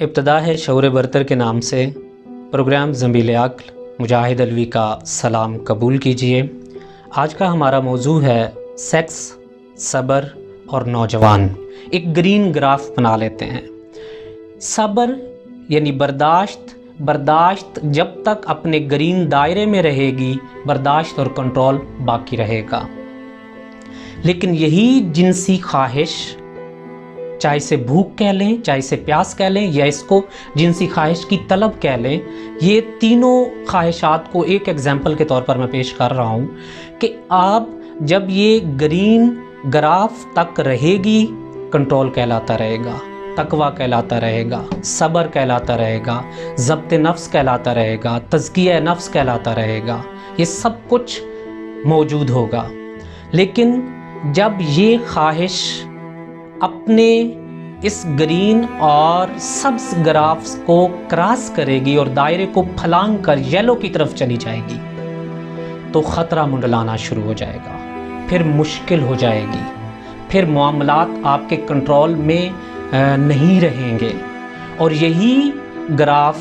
इब्तदा है शौर बरतर के नाम से प्रोग्राम ज़मील अक्ल मुजाहिद अलवी का सलाम कबूल कीजिए। आज का हमारा मौजू है सेक्स, सब्र और नौजवान। एक ग्रीन ग्राफ बना लेते हैं। सब्र यानी बर्दाश्त जब तक अपने ग्रीन दायरे में रहेगी, बर्दाश्त और कंट्रोल बाकी रहेगा। लेकिन यही जिनसी ख्वाहिश, चाहे इसे भूख कह लें, चाहे इसे प्यास कह लें, या इसको जिनसी ख्वाहिश की तलब कह लें, ये तीनों ख्वाहिशात को एक एग्जाम्पल के तौर पर मैं पेश कर रहा हूँ कि आप जब ये ग्रीन ग्राफ तक रहेगी, कंट्रोल कहलाता रहेगा, तकवा कहलाता रहेगा, सब्र कहलाता रहेगा, ज़ब्त नफ्स कहलाता रहेगा, तज़किया नफ्स कहलाता रहेगा, ये सब कुछ मौजूद होगा। लेकिन जब ये ख्वाहिश अपने इस ग्रीन और सब्ज ग्राफ्स को क्रॉस करेगी और दायरे को फलांग कर येलो की तरफ चली जाएगी, तो ख़तरा मंडलाना शुरू हो जाएगा, फिर मुश्किल हो जाएगी, फिर मामलात आपके कंट्रोल में नहीं रहेंगे। और यही ग्राफ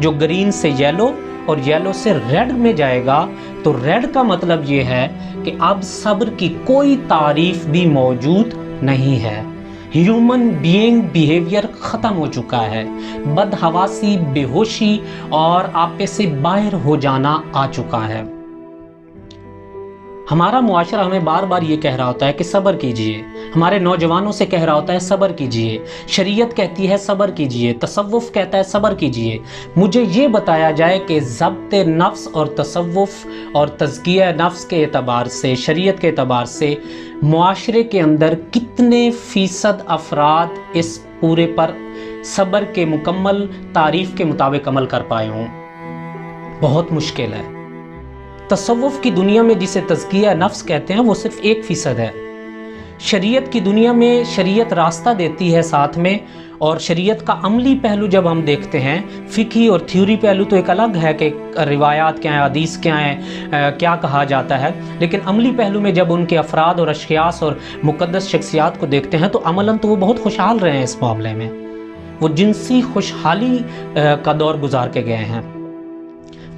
जो ग्रीन से येलो और येलो से रेड में जाएगा, तो रेड का मतलब ये है कि अब सब्र की कोई तारीफ भी मौजूद नहीं है। ह्यूमन बीइंग बिहेवियर ख़त्म हो चुका है, बदहवासी, बेहोशी और आपे से बाहर हो जाना आ चुका है। हमारा मुआशरा हमें बार बार ये कह रहा होता है कि सब्र कीजिए, हमारे नौजवानों से कह रहा होता है सब्र कीजिए, शरीयत कहती है सब्र कीजिए, तसव्वुफ़ कहता है सब्र कीजिए। मुझे ये बताया जाए कि ज़ब्त नफ्स और तसव्वुफ़ और तज़किया नफ्स के एतबार से, शरीयत के एतबार से मुआशरे के अंदर कितने फ़ीसद अफराद इस पूरे पर सब्र के मुकम्मल तारीफ़ के मुताबिक अमल कर पाए हों। बहुत मुश्किल है। तसव्वुफ़ की दुनिया में जिसे तज़किया नफ्स कहते हैं वो सिर्फ 1% है। शरीयत की दुनिया में शरीयत रास्ता देती है साथ में, और शरीयत का अमली पहलू जब हम देखते हैं, फ़िक़ही और थ्योरी पहलू तो एक अलग है कि रिवायात क्या हैं, हदीस क्या हैं, क्या कहा जाता है, लेकिन अमली पहलू में जब उनके अफराद और अशख़ियास और मुक़द्दस शख्सियात को देखते हैं तो अमलन तो वो बहुत खुशहाल रहे हैं। इस मामले में वो जिनसी खुशहाली का दौर गुजार के गए हैं।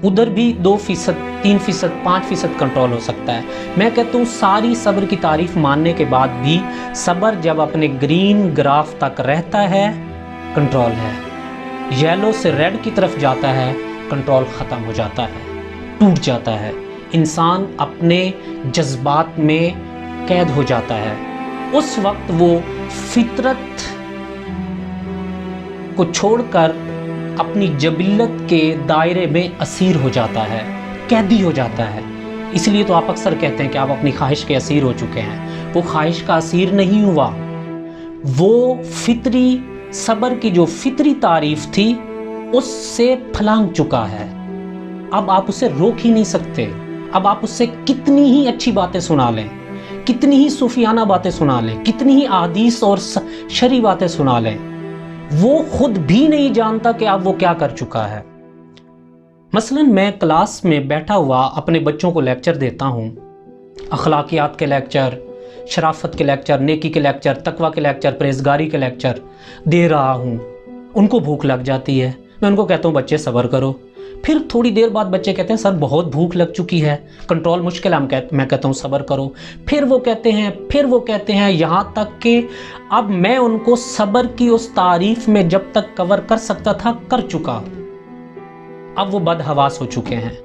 उधर भी 2%, 3%, 5% कंट्रोल हो सकता है। मैं कहता हूँ सारी सब्र की तारीफ़ मानने के बाद भी सब्र जब अपने ग्रीन ग्राफ तक रहता है, कंट्रोल है। येलो से रेड की तरफ जाता है, कंट्रोल ख़त्म हो जाता है, टूट जाता है। इंसान अपने जज्बात में कैद हो जाता है। उस वक्त वो फितरत को छोड़कर अपनी जबिल्लत के दायरे में असीर हो जाता है, कैदी हो जाता है। इसलिए तो आप अक्सर कहते हैं कि आप अपनी ख्वाहिश के असीर हो चुके हैं। वो ख्वाहिश का असीर नहीं हुआ, वो फितरी सब्र की जो फितरी तारीफ थी उससे फलांग चुका है। अब आप उसे रोक ही नहीं सकते। अब आप उससे कितनी ही अच्छी बातें सुना लें, कितनी ही सूफियाना बातें सुना लें, कितनी ही अहादीस और शरई बातें सुना लें, वो खुद भी नहीं जानता कि अब वो क्या कर चुका है। मसलन मैं क्लास में बैठा हुआ अपने बच्चों को लेक्चर देता हूँ, अखलाकियात के लेक्चर, शराफत के लेक्चर, नेकी के लेक्चर, तकवा के लेक्चर, परहेज़गारी के लेक्चर दे रहा हूँ। उनको भूख लग जाती है, मैं उनको कहता हूँ बच्चे सब्र करो। फिर थोड़ी देर बाद बच्चे कहते हैं सर बहुत भूख लग चुकी है, कंट्रोल मुश्किल है। मैं कहता हूँ सब्र करो। फिर वो कहते हैं, यहाँ तक कि अब मैं उनको सब्र की उस तारीफ में जब तक कवर कर सकता था कर चुका। अब वो बदहवास हो चुके हैं।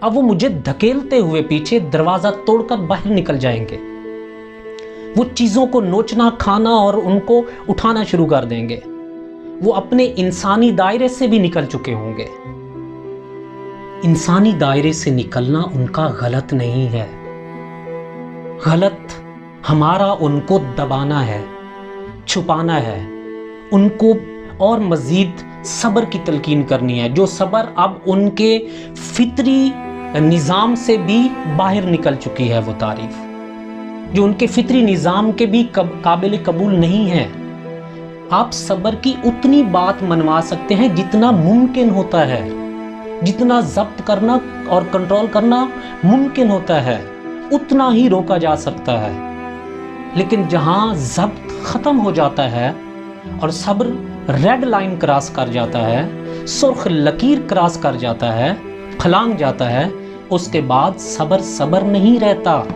अब वो मुझे धकेलते हुए पीछे दरवाज़ा तोड़कर बाहर निकल जाएंगे। वो चीज़ों को नोचना, खाना और उनको उठाना शुरू कर देंगे। वो अपने इंसानी दायरे से भी निकल चुके होंगे। इंसानी दायरे से निकलना उनका गलत नहीं है, गलत हमारा उनको दबाना है, छुपाना है, उनको और मज़ीद सब्र की तलकीन करनी है। जो सब्र अब उनके फितरी निज़ाम से भी बाहर निकल चुकी है, वो तारीफ जो उनके फितरी निज़ाम के भी काबिल कबूल नहीं है। आप सब्र की उतनी बात मनवा सकते हैं जितना मुमकिन होता है, जितना ज़ब्त करना और कंट्रोल करना मुमकिन होता है उतना ही रोका जा सकता है। लेकिन जहाँ ज़ब्त ख़त्म हो जाता है और सब्र रेड लाइन क्रॉस कर जाता है, सुर्ख लकीर क्रॉस कर जाता है, फलांग जाता है, उसके बाद सब्र सब्र नहीं रहता।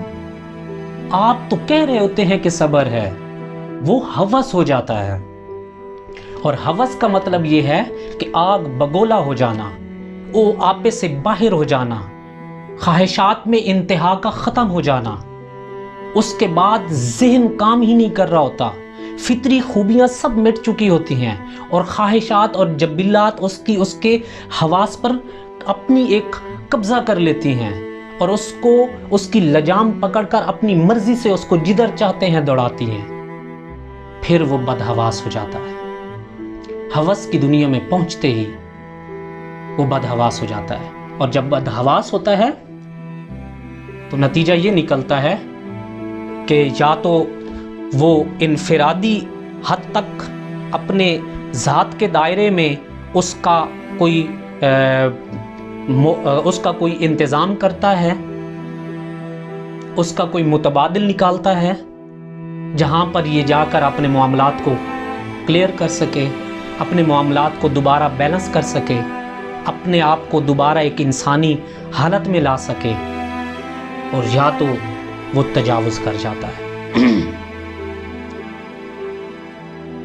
आप तो कह रहे होते हैं कि सब्र है, वो हवस हो जाता है। और हवस का मतलब ये है कि आग बगोला हो जाना, वो आपे से बाहर हो जाना, ख्वाहिशात में इंतहा का ख़त्म हो जाना। उसके बाद ज़हन काम ही नहीं कर रहा होता, फितरी खूबियाँ सब मिट चुकी होती हैं और ख्वाहिशात और जबिलात उसके हवास पर अपनी एक कब्ज़ा कर लेती हैं और उसको उसकी लजाम पकड़कर अपनी मर्ज़ी से उसको जिधर चाहते हैं दौड़ाती हैं। फिर वो बदहवास हो जाता है। हवस की दुनिया में पहुंचते ही वो बदहवास हो जाता है, और जब बदहवास होता है तो नतीजा ये निकलता है कि या तो वो इनफिरादी हद तक अपने ज़ात के दायरे में उसका कोई इंतज़ाम करता है, उसका कोई मुतबादिल निकालता है जहाँ पर ये जाकर अपने मामलात को क्लियर कर सके, अपने मामलात को दोबारा बैलेंस कर सके, अपने आप को दोबारा एक इंसानी हालत में ला सके, और या तो वो तजावुज़ कर जाता है।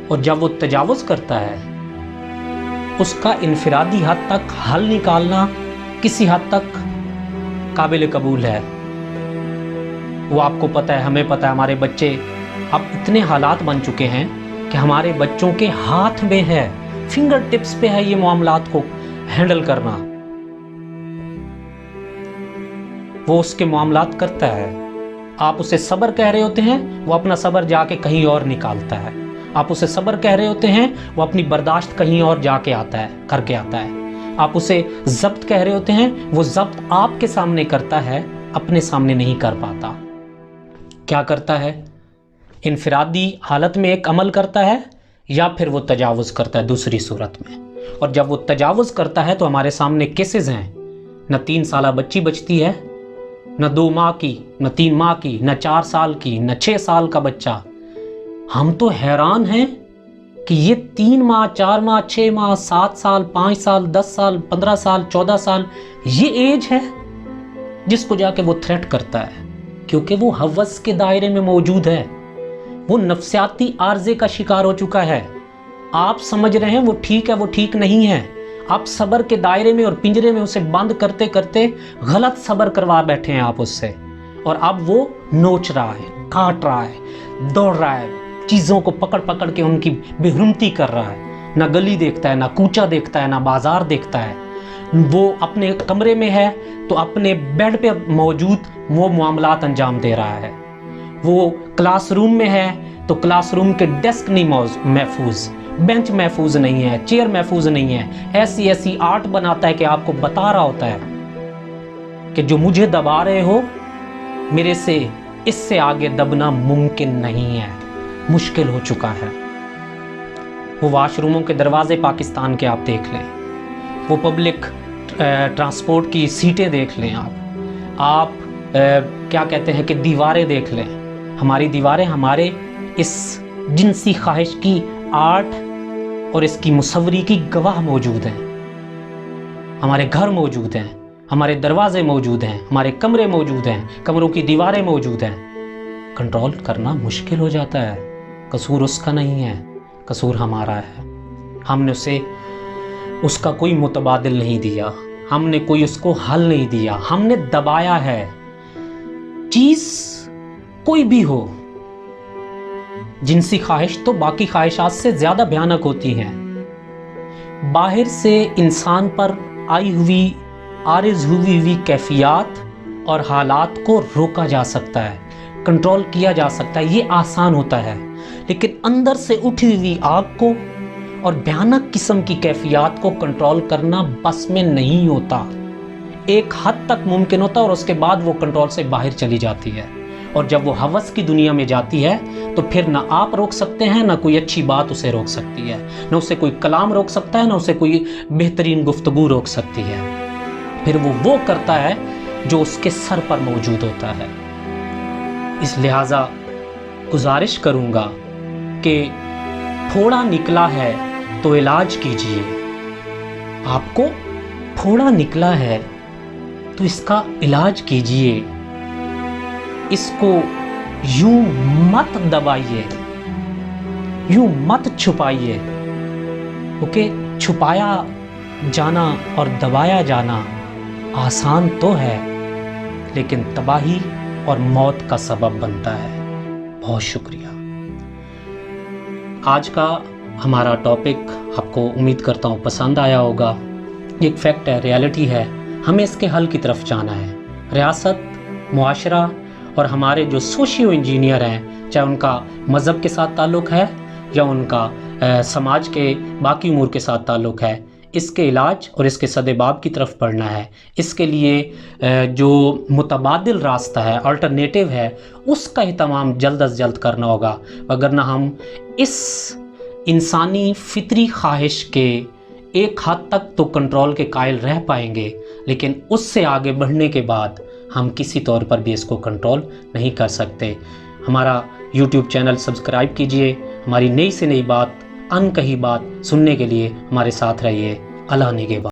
और जब वो तजावुज़ करता है, उसका इनफिरादी हद तक हल निकालना किसी हद तक काबिल कबूल है। वो आपको पता है, हमें पता है, हमारे बच्चे अब इतने हालात बन चुके हैं कि हमारे बच्चों के हाथ में है, फिंगर टिप्स पे है ये मामलात को हैंडल करना। वो उसके मामलात करता है, आप उसे सब्र कह रहे होते हैं, वो अपना सब्र जाके कहीं और निकालता है। आप उसे सब्र कह रहे होते हैं, वो अपनी बर्दाश्त कहीं और जाके आता है, करके आता है। आप उसे ज़ब्त कह रहे होते हैं, वो ज़ब्त आपके सामने करता है, अपने सामने नहीं कर पाता। क्या करता है? इनफिरादी हालत में एक अमल करता है या फिर वो तजावुज़ करता है दूसरी सूरत में। और जब वो तजावुज़ करता है तो हमारे सामने केसेस हैं, न 3 साल बच्ची बचती है, न 2 माह की, न 3 माह की, न 4 साल की, न 6 साल का बच्चा। हम तो हैरान हैं कि ये 3 माह, 4 माह, 6 माह, 7 साल, 5 साल, 10 साल, 15 साल, 14 साल, ये एज है जिसको जाके वो थ्रेट करता है, क्योंकि वो हवस के दायरे में मौजूद है, वो नफ्सियाती आर्जे का शिकार हो चुका है। आप समझ रहे हैं वो ठीक है, वो ठीक नहीं है। आप सब्र के दायरे में और पिंजरे में उसे बंद करते करते गलत सब्र करवा बैठे हैं आप उससे, और अब वो नोच रहा है, काट रहा है, दौड़ रहा है, चीज़ों को पकड़ पकड़ के उनकी बेहुरमती कर रहा है। ना गली देखता है, ना कूचा देखता है, ना बाजार देखता है। वो अपने कमरे में है तो अपने बेड पे मौजूद वो मामलात अंजाम दे रहा है। वो क्लासरूम में है तो क्लासरूम के डेस्क नहीं महफूज, बेंच महफूज नहीं है, चेयर महफूज नहीं है। ऐसी ऐसी आर्ट बनाता है कि आपको बता रहा होता है कि जो मुझे दबा रहे हो, मेरे से इससे आगे दबना मुमकिन नहीं है, मुश्किल हो चुका है। वो वॉशरूमों के दरवाजे पाकिस्तान के आप देख लें, वो पब्लिक ट्रांसपोर्ट की सीटें देख लें, आप क्या कहते हैं कि दीवारें देख लें। हमारी दीवारें हमारे इस जिनसी ख्वाहिश की आर्ट और इसकी मुसव्वरी की गवाह मौजूद हैं। हमारे घर मौजूद हैं, हमारे दरवाजे मौजूद हैं, हमारे कमरे मौजूद हैं, कमरों की दीवारें मौजूद हैं। कंट्रोल करना मुश्किल हो जाता है। कसूर उसका नहीं है, कसूर हमारा है। हमने उसका कोई मुतबादिल नहीं दिया, हमने कोई उसको हल नहीं दिया, हमने दबाया है। चीज़ कोई भी हो, जिनसी ख्वाहिश तो बाकी ख्वाहिशात से ज़्यादा भयानक होती हैं। बाहर से इंसान पर आई हुई आरिज़ हुई कैफियत और हालात को रोका जा सकता है, कंट्रोल किया जा सकता है, ये आसान होता है। लेकिन अंदर से उठी हुई आग को और भयानक किस्म की कैफियत को कंट्रोल करना बस में नहीं होता। एक हद तक मुमकिन होता है और उसके बाद वो कंट्रोल से बाहर चली जाती है। और जब वो हवस की दुनिया में जाती है तो फिर ना आप रोक सकते हैं, ना कोई अच्छी बात उसे रोक सकती है, ना उसे कोई कलाम रोक सकता है, ना उसे कोई बेहतरीन गुफ्तगू रोक सकती है। फिर वो करता है जो उसके सर पर मौजूद होता है। इस लिहाजा गुजारिश करूँगा कि थोड़ा निकला है تو علاج کیجئے۔ آپ کو پھوڑا نکلا ہے تو اس کا علاج کیجئے۔ اس کو یوں مت دبائیے، یوں مت چھپائیے، کیونکہ چھپایا جانا اور دبایا جانا آسان تو ہے لیکن تباہی اور موت کا سبب بنتا ہے۔ بہت شکریہ۔ آج کا ہمارا ٹاپک آپ کو امید کرتا ہوں پسند آیا ہوگا۔ یہ ایک فیکٹ ہے، ریالٹی ہے، ہمیں اس کے حل کی طرف جانا ہے۔ ریاست، معاشرہ اور ہمارے جو سوشیو انجینئر ہیں، چاہے ان کا مذہب کے ساتھ تعلق ہے یا ان کا سماج کے باقی امور کے ساتھ تعلق ہے، اس کے علاج اور اس کے سدباب کی طرف بڑھنا ہے۔ اس کے لیے جو متبادل راستہ ہے، الٹرنیٹیو ہے، اس کا اہتمام جلد از جلد کرنا ہوگا، وگرنہ ہم اس انسانی فطری خواہش کے ایک حد تک تو کنٹرول کے قائل رہ پائیں گے، لیکن اس سے آگے بڑھنے کے بعد ہم کسی طور پر بھی اس کو کنٹرول نہیں کر سکتے۔ ہمارا یوٹیوب چینل سبسکرائب کیجئے، ہماری نئی سے نئی بات، ان کہی بات سننے کے لیے ہمارے ساتھ رہیے۔ اللہ نگہبان۔